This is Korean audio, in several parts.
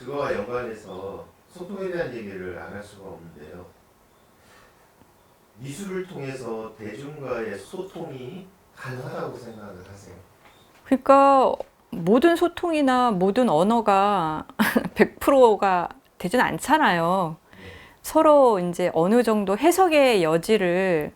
그거와 연관해서 소통에 대한 얘기를 안 할 수가 없는데요. 미술을 통해서 대중과의 소통이 가능하다고 생각을 하세요? 그러니까 모든 소통이나 모든 언어가 100%가 되진 않잖아요. 네. 서로 이제 어느 정도 해석의 여지를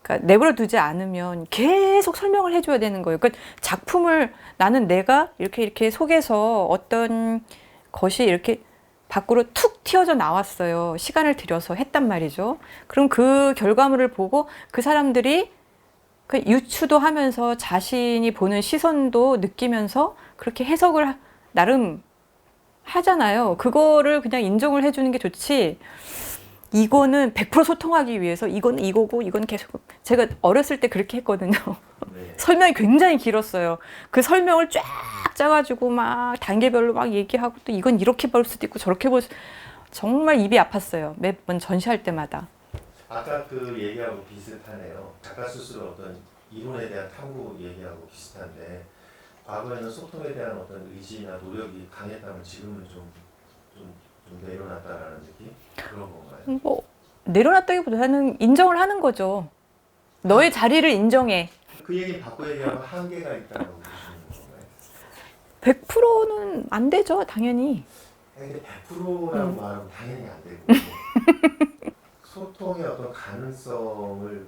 그러니까 내버려 두지 않으면 계속 설명을 해줘야 되는 거예요. 그러니까 작품을 나는 내가 이렇게 속에서 어떤 것이 이렇게 밖으로 툭 튀어져 나왔어요. 시간을 들여서 했단 말이죠. 그럼 그 결과물을 보고 그 사람들이 그 유추도 하면서 자신이 보는 시선도 느끼면서 그렇게 해석을 나름 하잖아요. 그거를 그냥 인정을 해주는 게 좋지. 이거는 100% 소통하기 위해서 이건 이거고 이건 계속 제가 어렸을 때 그렇게 했거든요. 네. 설명이 굉장히 길었어요. 그 설명을 쫙 짜가지고 막 단계별로 막 얘기하고 또 이건 이렇게 볼 수도 있고 저렇게 볼 수 정말 입이 아팠어요. 매번 전시할 때마다. 아까 그 얘기하고 비슷하네요. 작가 스스로 어떤 이론에 대한 탐구 얘기하고 비슷한데 과거에는 소통에 대한 어떤 의지나 노력이 강했다면 지금은 좀 내려놨다라는 느낌? 그런 건가요? 뭐 내려놨다기보다는 인정을 하는 거죠. 너의 자리를 인정해. 그 얘기 바꿔 얘기하면 한계가 있다고 보시는 건가요? 100%는 안 되죠, 당연히. 근데 100%라고 말하면 당연히 안 되고 소통의 어떤 가능성을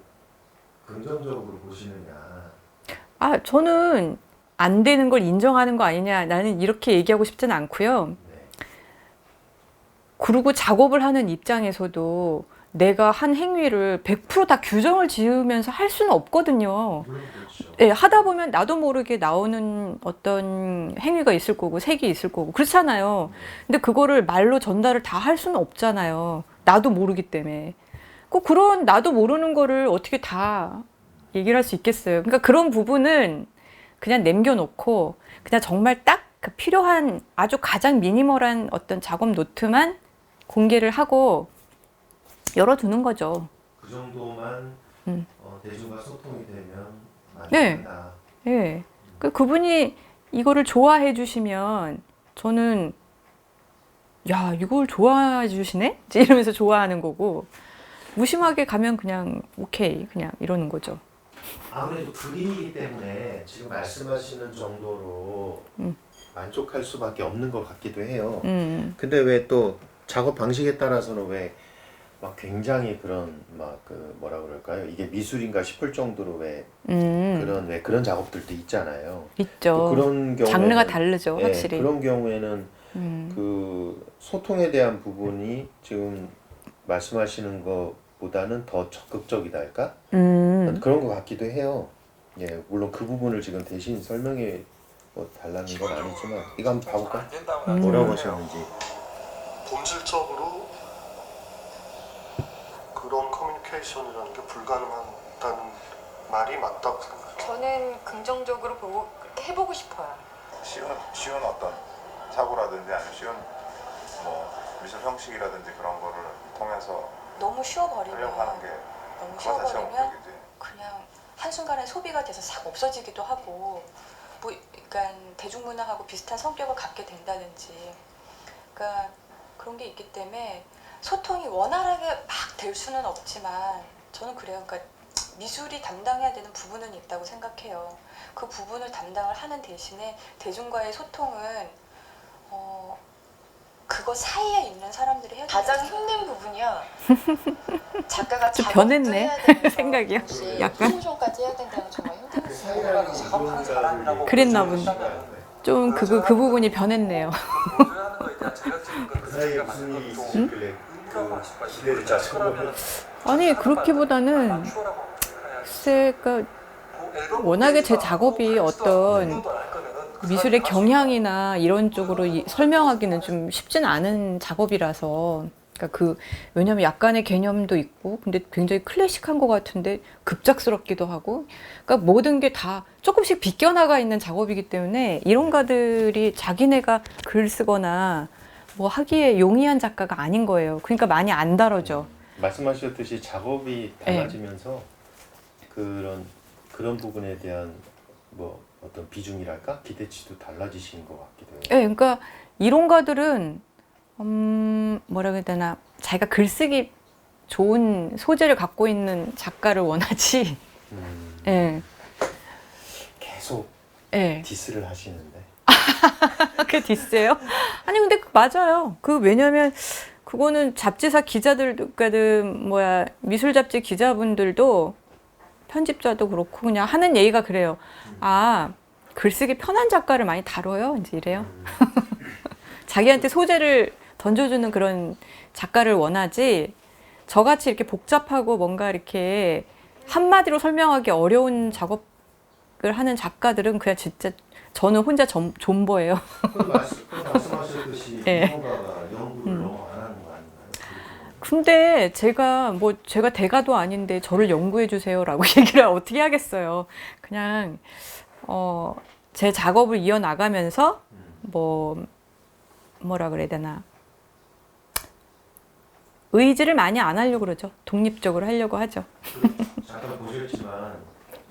긍정적으로 보시느냐. 아, 저는 안 되는 걸 인정하는 거 아니냐. 나는 이렇게 얘기하고 싶지는 않고요. 네. 그리고 작업을 하는 입장에서도 내가 한 행위를 100%다 규정을 지으면서 할 수는 없거든요. 물론 그렇죠. 예, 하다 보면 나도 모르게 나오는 어떤 행위가 있을 거고 색이 있을 거고 그렇잖아요. 근데 그거를 말로 전달을 다 할 수는 없잖아요. 나도 모르기 때문에. 꼭 그런 나도 모르는 거를 어떻게 다 얘기를 할 수 있겠어요. 그러니까 그런 부분은 그냥 남겨놓고 그냥 정말 딱 그 필요한 아주 가장 미니멀한 어떤 작업 노트만 공개를 하고 열어두는 거죠. 그 정도만 음. 대중과 소통이 되면 네. 만족한다. 예. 그분이 이거를 좋아해 주시면 저는 야, 이걸 좋아해 주시네? 이제 이러면서 좋아하는 거고 무심하게 가면 그냥 오케이 그냥 이러는 거죠. 아무래도 그림이기 때문에 지금 말씀하시는 정도로 만족할 수밖에 없는 것 같기도 해요. 근데 왜 또 작업 방식에 따라서는 왜 막 굉장히 그런 막 그 뭐라 그럴까요? 이게 미술인가 싶을 정도로 왜 그런 작업들도 있잖아요. 또 있죠. 그런 경우에 장르가 다르죠, 예, 확실히. 그런 경우에는 그 소통에 대한 부분이 지금 말씀하시는 것보다는 더 적극적이다 할까? 그런 것 같기도 해요. 예, 물론 그 부분을 지금 대신 설명해 뭐 달라는 건 아니지만 이거 한번 봐볼까? 뭐라고 하셨는지. 본질적으로 그런 커뮤니케이션이라는 게 불가능하다는 말이 맞다고 생각해요. 저는 긍정적으로 보고 해보고 싶어요. 쉬운 어떤 사고라든지 아니면 쉬운 뭐 미술 형식이라든지 그런 거를 통해서 너무 쉬워버리면 하려고 하는 게 너무 그거 자체가 쉬워버리면 목적이지. 그냥 한순간에 소비가 돼서 싹 없어지기도 하고 뭐 약간 대중문화하고 비슷한 성격을 갖게 된다든지 그러니까 그런 게 있기 때문에 소통이 원활하게 막 될 수는 없지만 저는 그래요. 그러니까 미술이 담당해야 되는 부분은 있다고 생각해요. 그 부분을 담당을 하는 대신에 대중과의 소통은 그거 사이에 있는 사람들이 해야 가장 힘든 부분이야. 작가가 좀 작업도 변했네. 해야 되면서 생각이요. 동시에 약간. 표정까지 해야 된다는 정말 힘든 그 부분. 사이라는 부분을 그랬나 보네. 좀 그 부분이 변했네요. 그 사이에 무슨 일이 있으길래 그 기대를 자체로 아니, 그렇기보다는 글쎄, 그러니까 워낙에 제 작업이 어떤 미술의 경향이나 이런 쪽으로 설명하기는 좀 쉽지는 않은 작업이라서 그러니까 왜냐면 약간의 개념도 있고 근데 굉장히 클래식한 것 같은데 급작스럽기도 하고 그러니까 모든 게 다 조금씩 비껴나가 있는 작업이기 때문에 이론가들이 자기네가 글 쓰거나 뭐 하기에 용이한 작가가 아닌 거예요. 그러니까 많이 안 다뤄져. 말씀하셨듯이 작업이 달라지면서 그런 부분에 대한 뭐 어떤 비중이랄까 기대치도 달라지신 것 같기도 해요. 네, 그러니까 이론가들은 뭐라 그래야 되나 자기가 글쓰기 좋은 소재를 갖고 있는 작가를 원하지. 예. 계속 예. 디스를 하시는데. 그게 디스예요? 아니 근데 맞아요. 왜냐면 그거는 잡지사 기자들도 뭐야 미술 잡지 기자분들도 편집자도 그렇고 그냥 하는 얘기가 그래요. 아 글쓰기 편한 작가를 많이 다뤄요. 이제 이래요. 자기한테 소재를 던져주는 그런 작가를 원하지. 저같이 이렇게 복잡하고 뭔가 이렇게 한마디로 설명하기 어려운 작업을 하는 작가들은 그냥 진짜 저는 혼자 존버예요. 말씀하셨듯이 예. 누군가가 연구를 너무 안 하는 거 아닌가요? 근데 제가 대가도 아닌데 저를 연구해 주세요라고 얘기를 어떻게 하겠어요. 그냥 제 작업을 이어나가면서 뭐라 그래야 되나 의지를 많이 안 하려고 그러죠. 독립적으로 하려고 하죠. 잠깐 보셨지만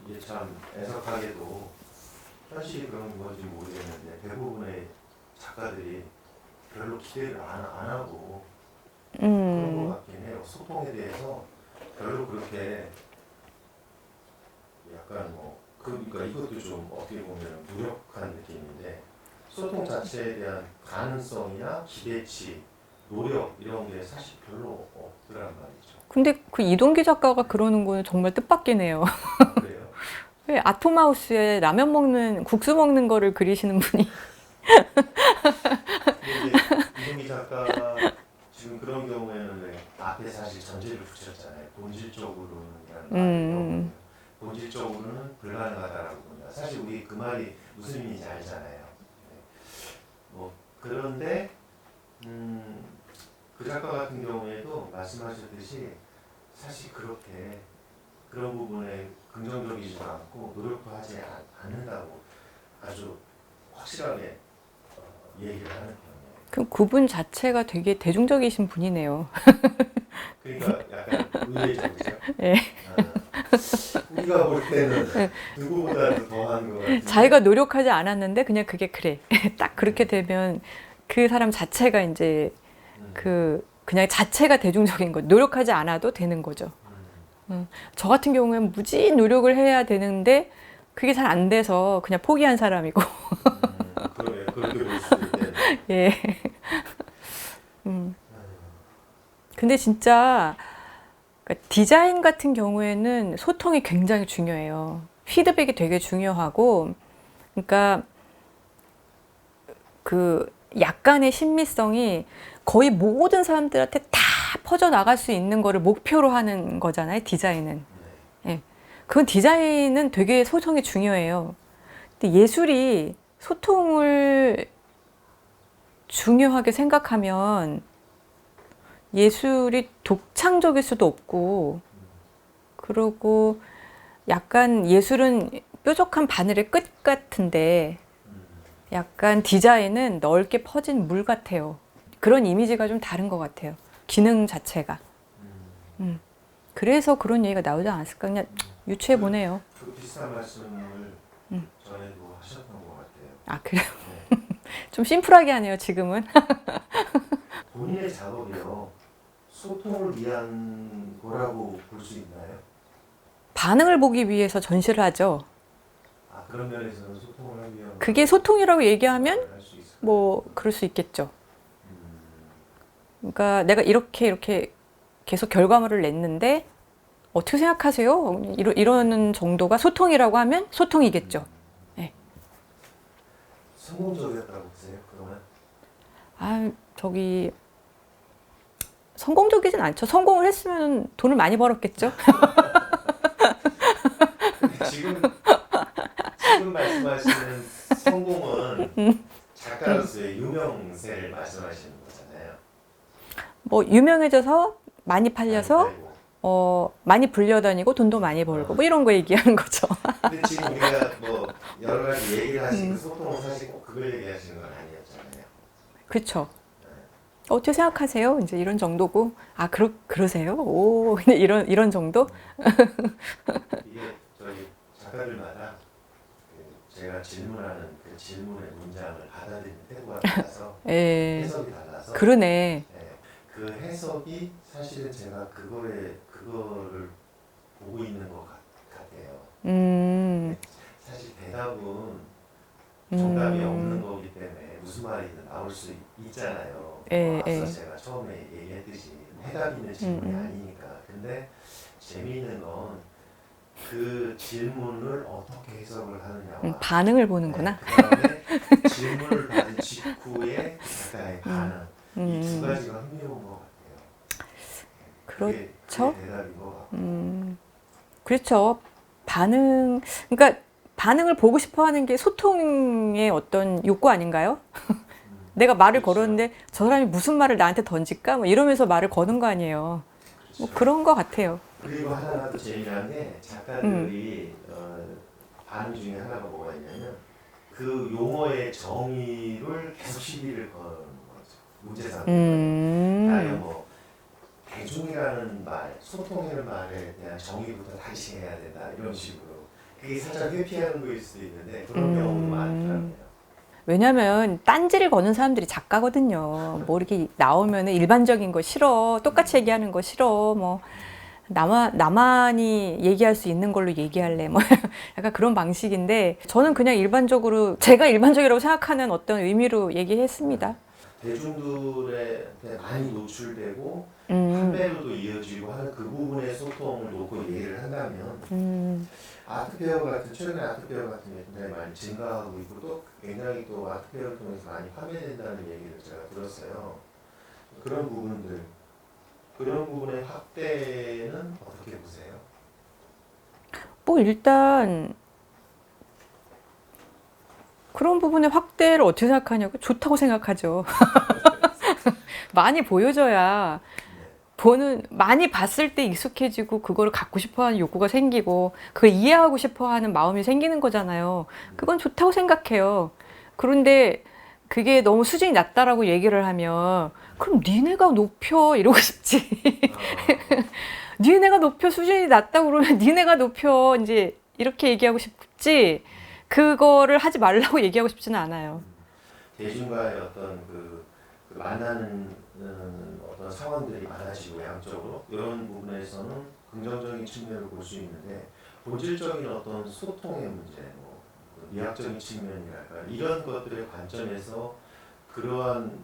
이게 참 애석하게도 현실이 그런 건지 모르겠는데 대부분의 작가들이 별로 기대를 안 하고 그런 것 같긴 해요. 소통에 대해서 별로 그렇게 약간 그러니까 이것도 좀 어떻게 보면 무력한 느낌인데 소통 자체에 대한 가능성이나 기대치, 노력 이런 게 사실 별로 없더란 말이죠. 근데 그 이동기 작가가 그러는 거는 정말 뜻밖이네요. 그래요? 왜 아톰하우스에 국수 먹는 거를 그리시는 분이 근데 이동기 작가 지금 그런 경우에는 왜 앞에 사실 전제를 붙였잖아요. 본질적으로는 본질적으로는 불가능하다라고 봅니다. 사실 우리 그 말이 무슨 의미인지 알잖아요. 그런데 그 작가 같은 경우에도 말씀하셨듯이 사실 그렇게 그런 부분에 긍정적이지 않고 노력도 하지 않는다고 아주 확실하게 얘기를 하는 편이에요. 그 그분 자체가 되게 대중적이신 분이네요. 그러니까 약간 의외죠, 그죠? 예. 우리가 볼 때는 누구보다도 더한 것 같아요. 자기가 노력하지 않았는데 그냥 그게 그래. 딱 그렇게 되면 그 사람 자체가 이제 그냥 자체가 대중적인 거. 노력하지 않아도 되는 거죠. 저 같은 경우에는 무지 노력을 해야 되는데 그게 잘 안 돼서 그냥 포기한 사람이고. 그러네, 그렇게 볼 수도 있겠네. 예. 근데 진짜 그러니까 디자인 같은 경우에는 소통이 굉장히 중요해요. 피드백이 되게 중요하고, 그러니까 그 약간의 신미성이 거의 모든 사람들한테 다 퍼져 나갈 수 있는 거를 목표로 하는 거잖아요, 디자인은. 예. 그건 디자인은 되게 소통이 중요해요. 근데 예술이 소통을 중요하게 생각하면 예술이 독창적일 수도 없고, 그리고 약간 예술은 뾰족한 바늘의 끝 같은데 약간 디자인은 넓게 퍼진 물 같아요. 그런 이미지가 좀 다른 것 같아요. 기능 자체가. 그래서 그런 얘기가 나오지 않았을까 그냥 유추해 보네요. 그 비슷한 말씀을 전에도 하셨던 것 같아요. 아 그래요? 네. 좀 심플하게 하네요 지금은. 본인의 작업이요 소통을 위한 거라고 볼 수 있나요? 반응을 보기 위해서 전시를 하죠. 아 그런 면에서는 소통을 하기 위한 그게 소통이라고 얘기하면 할수 있을까요? 뭐 그럴 수 있겠죠. 그러니까 내가 이렇게 계속 결과물을 냈는데 어떻게 생각하세요? 이러는 정도가 소통이라고 하면 소통이겠죠. 네. 성공적이었다고 보세요 그동안? 아 성공적이진 않죠. 성공을 했으면 돈을 많이 벌었겠죠. 지금 말씀하시는 성공은 작가로서의 유명세를 말씀하시는 거잖아요. 뭐 유명해져서 많이 팔려서 아이고. 많이 불려다니고 돈도 많이 벌고 뭐 이런 거 얘기하는 거죠. 근데 지금 우리가 뭐 여러 가지 얘기를 하시고 소통을 사실 꼭 그걸 얘기하시는 건 아니었잖아요. 그렇죠. 어떻게 생각하세요? 이제 이런 정도고 그러세요? 오 근데 이런 정도? 이게 저희 작가들마다 제가 질문하는 그 질문의 문장을 받아들이는 태도가 달라서 예. 해석이 달라서 그러네. 그 해석이 사실은 제가 그거를 보고 있는 것 같아요. 사실 대답은 정답이 없는 거기 때문에 무슨 말이든 나올 수 있잖아요. 앞서 제가 처음에 얘기했듯이 해답 있는 질문이 아니니까. 근데 재미있는 건 그 질문을 어떻게 해석을 하느냐와 반응을 보는구나. 그다음에 질문을 받은 직후에 작가의 반응 이 두 가지가 흥미로운 것 같아요. 그게 대답인 것 같고. 그렇죠. 그러니까 반응을 보고 싶어 하는 게 소통의 어떤 욕구 아닌가요? 내가 말을 그렇죠. 걸었는데 저 사람이 무슨 말을 나한테 던질까? 뭐 이러면서 말을 거는 거 아니에요. 뭐 그런 거 같아요. 그리고 하나 더 재미난 게 작가들이 반응 중에 하나가 뭐가 있냐면 그 용어의 정의를 계속 시비를 거는 거죠. 문제상. 아예 뭐 대중이라는 말, 소통이라는 말에 대한 정의부터 다시 해야 된다 이런 식으로. 그게 살짝 회피하는 거일 수도 있는데 그런 경우도 많더라고요. 왜냐면 딴지를 거는 사람들이 작가거든요. 뭐 이렇게 나오면 일반적인 거 싫어, 똑같이 얘기하는 거 싫어, 뭐 나만이 얘기할 수 있는 걸로 얘기할래, 뭐 약간 그런 방식인데 저는 그냥 일반적으로 제가 일반적이라고 생각하는 어떤 의미로 얘기했습니다. 대중들한테 많이 노출되고 판매로도 이어지고 하는 그 부분의 소통을 놓고 얘기를 한다면 아트페어 같은 최근에 아트페어 같은 게 굉장히 많이 증가하고 있고 또 굉장히 또 아트페어를 통해서 많이 판매된다는 얘기를 제가 들었어요. 그런 부분의 확대는 어떻게 보세요? 뭐 일단 그런 부분의 확대를 어떻게 생각하냐고? 좋다고 생각하죠. 많이 보여줘야 많이 봤을 때 익숙해지고 그거를 갖고 싶어하는 욕구가 생기고 그걸 이해하고 싶어하는 마음이 생기는 거잖아요. 그건 좋다고 생각해요. 그런데 그게 너무 수준이 낮다라고 얘기를 하면 그럼 니네가 높여 이러고 싶지. 니네가 높여 수준이 낮다고 그러면 니네가 높여 이제 이렇게 얘기하고 싶지. 그거를 하지 말라고 얘기하고 싶지는 않아요. 대중과의 어떤 그 만나는 어떤 상황들이 많아지고 양적으로 이런 부분에서는 긍정적인 측면을 볼 수 있는데 본질적인 어떤 소통의 문제, 뭐 미학적인 측면이랄까 이런 것들의 관점에서 그러한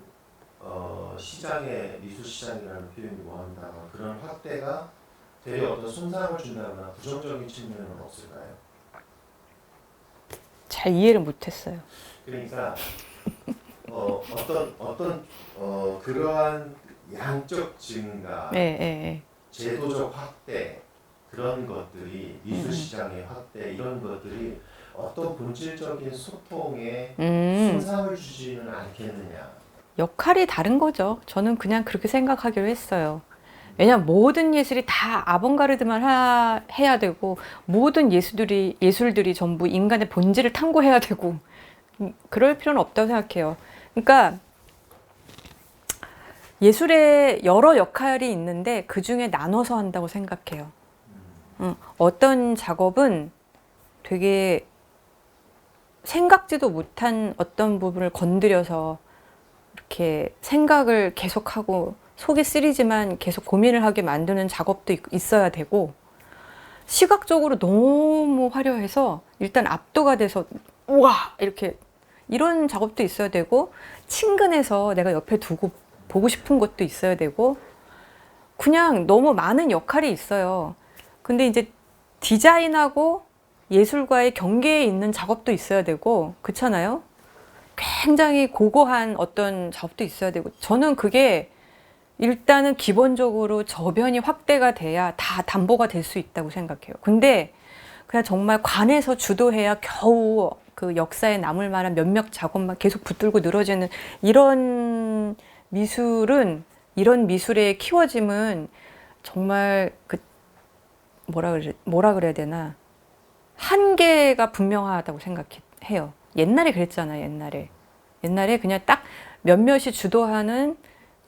시장의 미술 시장이라는 표현이 뭐한다면 그런 확대가 되려 어떤 손상을 준다거나 부정적인 측면은 없을까요? 잘 이해를 못했어요. 그러니까 어떤 그러한 양적 증가, 제도적 확대 그런 것들이 미술 시장의 확대 이런 것들이 어떤 본질적인 소통에 손상을 주지는 않겠느냐. 역할이 다른 거죠. 저는 그냥 그렇게 생각하기로 했어요. 왜냐하면 모든 예술이 다 아방가르드만 해야 되고 모든 예술들이 전부 인간의 본질을 탐구해야 되고 그럴 필요는 없다고 생각해요. 그러니까 예술에 여러 역할이 있는데 그 중에 나눠서 한다고 생각해요. 어떤 작업은 되게 생각지도 못한 어떤 부분을 건드려서 이렇게 생각을 계속하고 속이 쓰리지만 계속 고민을 하게 만드는 작업도 있어야 되고 시각적으로 너무 화려해서 일단 압도가 돼서 우와 이렇게 이런 작업도 있어야 되고 친근해서 내가 옆에 두고 보고 싶은 것도 있어야 되고 그냥 너무 많은 역할이 있어요. 근데 이제 디자인하고 예술과의 경계에 있는 작업도 있어야 되고 그렇잖아요. 굉장히 고고한 어떤 작업도 있어야 되고 저는 그게 일단은 기본적으로 저변이 확대가 돼야 다 담보가 될 수 있다고 생각해요. 근데 그냥 정말 관에서 주도해야 겨우 그 역사에 남을 만한 몇몇 작업만 계속 붙들고 늘어지는 이런 미술의 키워짐은 정말 그 뭐라 그래야 되나 한계가 분명하다고 생각해요. 옛날에 그랬잖아요. 옛날에 그냥 딱 몇몇이 주도하는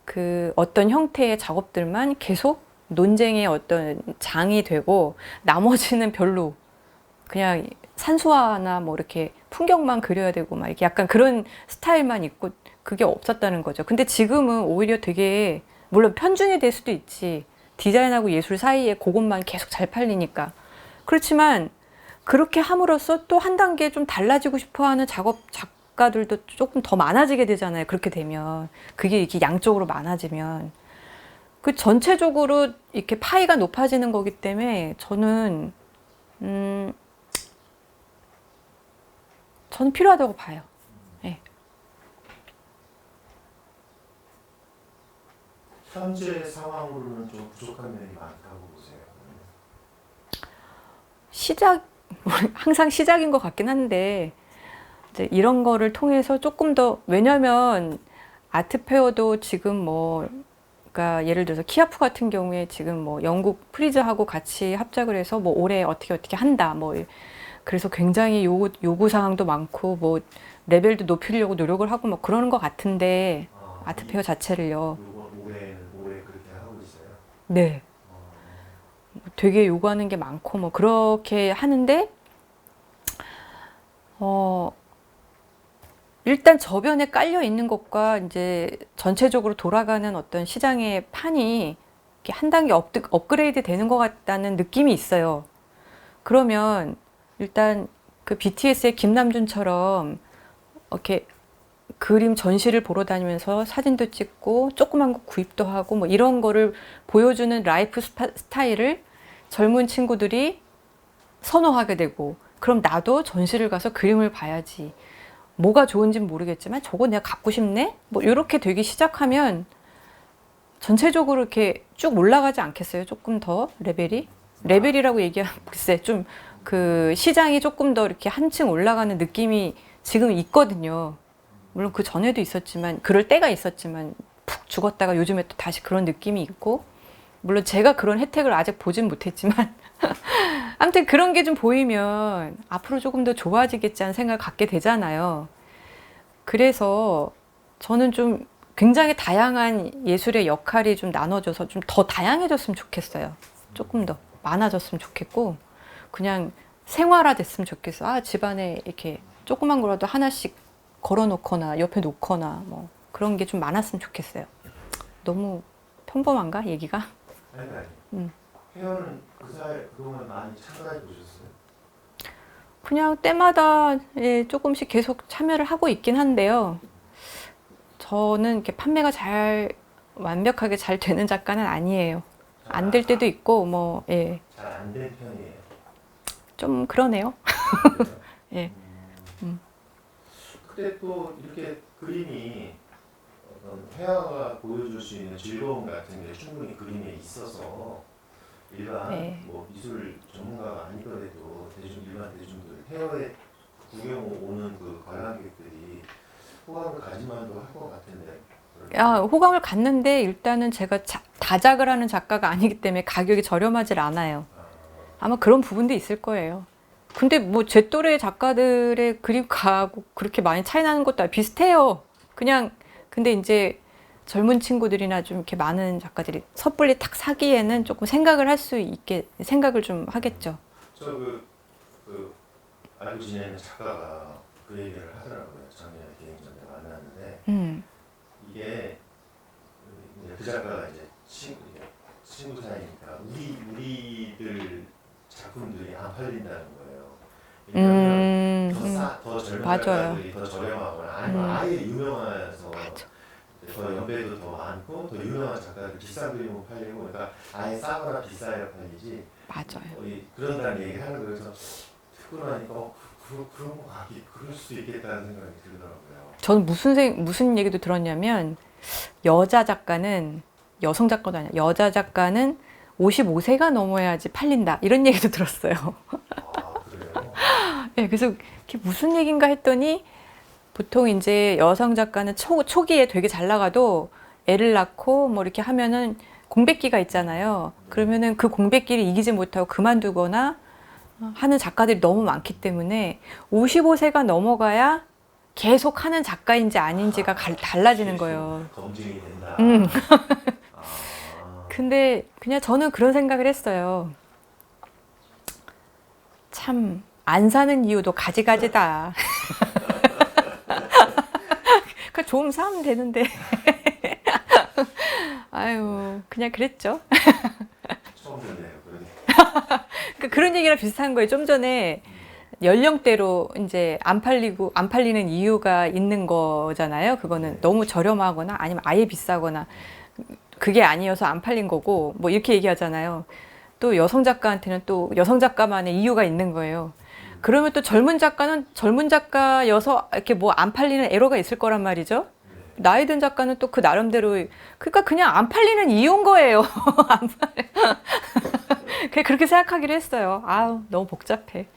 그 어떤 형태의 작업들만 계속 논쟁의 어떤 장이 되고 나머지는 별로 그냥 산수화나 뭐 이렇게 풍경만 그려야 되고 막 이렇게 약간 그런 스타일만 있고 그게 없었다는 거죠. 근데 지금은 오히려 되게 물론 편중이 될 수도 있지. 디자인하고 예술 사이에 그것만 계속 잘 팔리니까. 그렇지만 그렇게 함으로써 또 한 단계 좀 달라지고 싶어하는 작가들도 조금 더 많아지게 되잖아요. 그렇게 되면 그게 이렇게 양쪽으로 많아지면 그 전체적으로 이렇게 파이가 높아지는 거기 때문에 저는 필요하다고 봐요. 네. 현재 상황으로는 좀 부족한 면이 많다고 보세요. 항상 시작인 것 같긴 한데 이제 이런 거를 통해서 조금 더 왜냐면 아트페어도 지금 뭐 그러니까 예를 들어서 키아프 같은 경우에 지금 뭐 영국 프리즈하고 같이 합작을 해서 뭐 올해 어떻게 한다 뭐 그래서 굉장히 요구 사항도 많고 뭐 레벨도 높이려고 노력을 하고 뭐 그러는 것 같은데 아트페어 자체를요. 올해 그렇게 하고 있어요. 네. 되게 요구하는 게 많고 뭐 그렇게 하는데 일단 저변에 깔려 있는 것과 이제 전체적으로 돌아가는 어떤 시장의 판이 이렇게 한 단계 업그레이드 되는 것 같다는 느낌이 있어요. 그러면 일단 그 BTS의 김남준처럼 이렇게 그림 전시를 보러 다니면서 사진도 찍고 조그만 거 구입도 하고 뭐 이런 거를 보여주는 라이프 스타일을 젊은 친구들이 선호하게 되고 그럼 나도 전시를 가서 그림을 봐야지. 뭐가 좋은지는 모르겠지만 저거 내가 갖고 싶네? 뭐 이렇게 되기 시작하면 전체적으로 이렇게 쭉 올라가지 않겠어요? 조금 더 레벨이라고 얘기하면 글쎄 좀 그 시장이 조금 더 이렇게 한층 올라가는 느낌이 지금 있거든요. 물론 그 전에도 있었지만 그럴 때가 있었지만 푹 죽었다가 요즘에 또 다시 그런 느낌이 있고 물론 제가 그런 혜택을 아직 보진 못했지만 아무튼 그런 게 좀 보이면 앞으로 조금 더 좋아지겠지 하는 생각을 갖게 되잖아요. 그래서 저는 좀 굉장히 다양한 예술의 역할이 좀 나눠져서 좀 더 다양해졌으면 좋겠어요. 조금 더 많아졌으면 좋겠고 그냥 생활화됐으면 좋겠어. 아, 집안에 이렇게 조그만 거라도 하나씩 걸어놓거나 옆에 놓거나 뭐 그런 게 좀 많았으면 좋겠어요. 너무 평범한가 얘기가? 아니. 회원은 그동안 많이 참가해 보셨어요? 그냥 때마다 조금씩 계속 참여를 하고 있긴 한데요. 저는 이렇게 판매가 완벽하게 잘 되는 작가는 아니에요. 안 될 때도 있고 뭐 예. 잘 안 된 편이에요. 좀 그러네요. 예. 근데 또 이렇게 그림이 어떤 회화가 보여줄 수 있는 즐거움 같은 게 충분히 그림에 있어서 일반 네. 뭐 미술 전문가가 아니더라도 일반 대중들 헤어에 구경 오는 그 관람객들이 호감을 가지만도 할 것 같은데. 호감을 갖는데 일단은 제가 다작을 하는 작가가 아니기 때문에 가격이 저렴하질 않아요. 아마 그런 부분도 있을 거예요. 근데 뭐 제 또래 작가들의 그림가하고 그렇게 많이 차이 나는 것도 비슷해요. 그냥 근데 이제 젊은 친구들이나 좀 이렇게 많은 작가들이 섣불리 탁 사기에는 조금 생각을 할 수 있게 생각을 좀 하겠죠. 저 알고 지내는 작가가 그 얘기를 하더라고요. 작년에 개인전에 만났는데 이게 그 작가가 이제 친구 사이니까 우리들 작품들이 안 팔린다는 거예요. 왜냐하면 더 젊은 맞아요. 작가들이 더 저렴하거나 아니면 아예 유명해서 더 연배도 더 많고 더 유명한 작가들 비싼 그림으로 팔리고 그러니까 아예 싸거나 비싸야 팔리지. 맞아요. 그런다는 얘기를 하는 거예요. 그래서 듣고 나니까 그런 거 그럴 수도 있겠다는 생각이 들더라고요. 저는 무슨 얘기도 들었냐면 여자 작가는 여성 작가도 아니야. 여자 작가는 55세가 넘어야지 팔린다. 이런 얘기도 들었어요. 그래요? 네, 그래서 그게 무슨 얘기인가 했더니 보통 이제 여성 작가는 초기에 되게 잘 나가도 애를 낳고 뭐 이렇게 하면은 공백기가 있잖아요. 그러면은 그 공백기를 이기지 못하고 그만두거나 하는 작가들이 너무 많기 때문에 55세가 넘어가야 계속 하는 작가인지 아닌지가 달라지는 거예요. 검증이 된다. 근데 그냥 저는 그런 생각을 했어요. 참 안 사는 이유도 가지가지다. 그 좀 사면 되는데. 아유, 그냥 그랬죠. 처음 듣네요. 그러니까. 그런 얘기랑 비슷한 거예요. 좀 전에 연령대로 이제 안 팔리는 이유가 있는 거잖아요. 그거는 너무 저렴하거나 아니면 아예 비싸거나 그게 아니어서 안 팔린 거고, 뭐 이렇게 얘기하잖아요. 또 여성 작가한테는 또 여성 작가만의 이유가 있는 거예요. 그러면 또 젊은 작가는 젊은 작가여서 이렇게 뭐 안 팔리는 애로가 있을 거란 말이죠. 나이 든 작가는 또 그 나름대로, 그러니까 그냥 안 팔리는 이유인 거예요. 안 팔려. 그렇게 생각하기로 했어요. 아우, 너무 복잡해.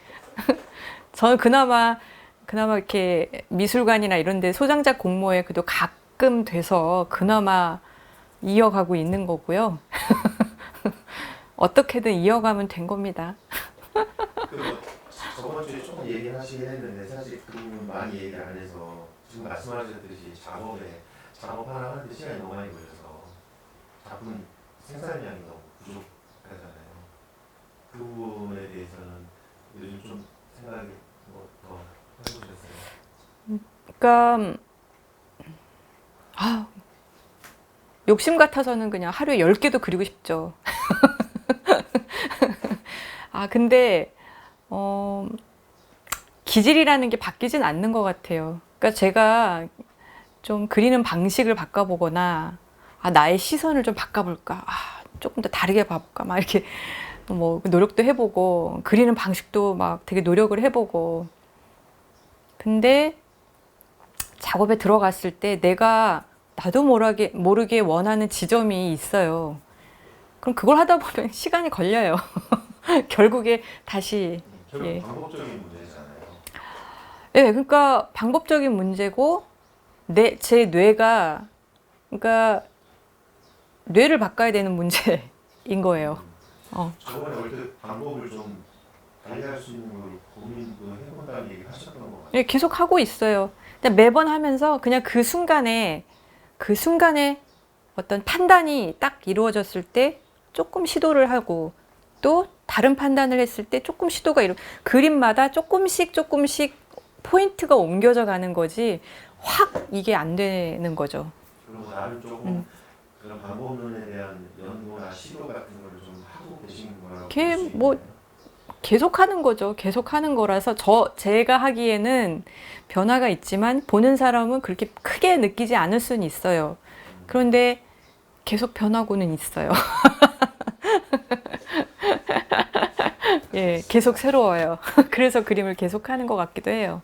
저는 그나마 이렇게 미술관이나 이런 데 소장작 공모에 그래도 가끔 돼서 그나마 이어가고 있는 거고요. 어떻게든 이어가면 된 겁니다. 그리고 저번 주에 조금 얘기를 하시긴 했는데 사실 그 부분 많이 얘기를 안 해서 지금 말씀하셨듯이 작업 하나 하는데 시간이 너무 많이 걸려서 작품 생산량이 너무 부족하잖아요. 그 부분에 대해서는 요즘 좀 생각이 뭐 더 해보셨어요? 그러니까 욕심 같아서는 그냥 하루에 10개도 그리고 싶죠. 근데 기질이라는 게 바뀌진 않는 것 같아요. 그러니까 제가 좀 그리는 방식을 바꿔보거나 나의 시선을 좀 바꿔볼까, 조금 더 다르게 봐볼까, 막 이렇게 뭐 노력도 해보고 그리는 방식도 막 되게 노력을 해보고. 근데 작업에 들어갔을 때 내가 나도 모르게 원하는 지점이 있어요. 그럼 그걸 하다 보면 시간이 걸려요. 결국에 다시. 결국 예. 방법적인 문제잖아요. 예, 그러니까 방법적인 문제고 제 뇌가, 그러니까 뇌를 바꿔야 되는 문제인 거예요. 저번에 올 때 방법을 좀 달리할 수 있는 걸 고민도 해본다는 얘기를 하셨던 것 같아요. 예, 계속 하고 있어요. 근데 매번 하면서 그냥 그 순간에 어떤 판단이 딱 이루어졌을 때 조금 시도를 하고, 또 다른 판단을 했을 때 조금 시도가 그림마다 조금씩 포인트가 옮겨져 가는 거지 확 이게 안 되는 거죠. 그리고 나름 조금 그런 방법론에 대한 연구나 시도 같은 거를 좀 하고 계신 거라고 걔 볼수 뭐 있나요? 계속 하는 거죠. 계속 하는 거라서 제가 하기에는 변화가 있지만 보는 사람은 그렇게 크게 느끼지 않을 수는 있어요. 그런데 계속 변하고는 있어요. 예, 계속 새로워요. 그래서 그림을 계속 하는 것 같기도 해요.